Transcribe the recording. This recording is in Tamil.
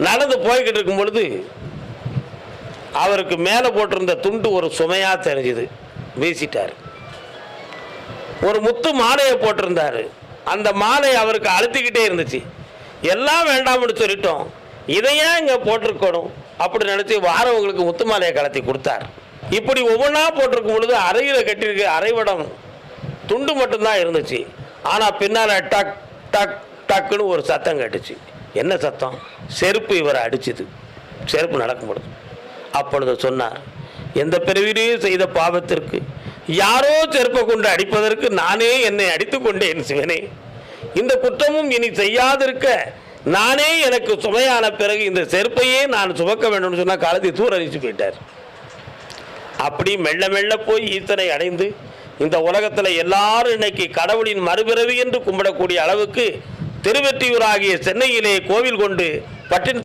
நடந்து போய்கிட்டு இருக்கும் பொழுது அவருக்கு மேலே போட்டிருந்த துண்டு ஒரு சுமையா தெரிஞ்சுது, வீசிட்டார். ஒரு முத்து மாலையை போட்டிருந்தாரு, அந்த மாலை அவருக்கு அழுத்திக்கிட்டே இருந்துச்சு. எல்லாம் வேண்டாம்னு சொல்லிட்டோம், இதையே இங்கே போட்டிருக்கணும் அப்படி நினச்சி வாரவங்களுக்கு முத்து மாலையை கலத்தி கொடுத்தார். இப்படி ஒவ்வொன்றா போட்டிருக்கும் பொழுது அறையில் கட்டியிருக்க அரைவடம் துண்டு மட்டும்தான் இருந்துச்சு. ஆனால் பின்னால் டக் டக் டக்குன்னு ஒரு சத்தம் கேட்டுச்சு. என்ன சத்தம்? செருப்பு இவரை அடிச்சுது. செருப்பு நடக்கும் பொழுது அப்பொழுது சொன்னார், எந்த பிறவிலேயே செய்த பாவத்திற்கு யாரோ செருப்பை கொண்டு அடிப்பதற்கு நானே என்னை அடித்து கொண்டேன் சிவனே. இந்த குற்றமும் இனி செய்யாதிருக்க நானே எனக்கு சுமையான பிறகு இந்த செருப்பையே நான் சுமக்க வேண்டும்னு சொன்னால் காலத்தை தூர அடிச்சு போயிட்டார். அப்படி மெல்ல மெல்ல போய் ஈசனை அடைந்து இந்த உலகத்தில் எல்லாரும் இன்னைக்கு கடவுளின் மறுபிறவி என்று கும்பிடக்கூடிய அளவுக்கு திருவெற்றியூராகிய சென்னையிலே கோவில் கொண்டு பட்டின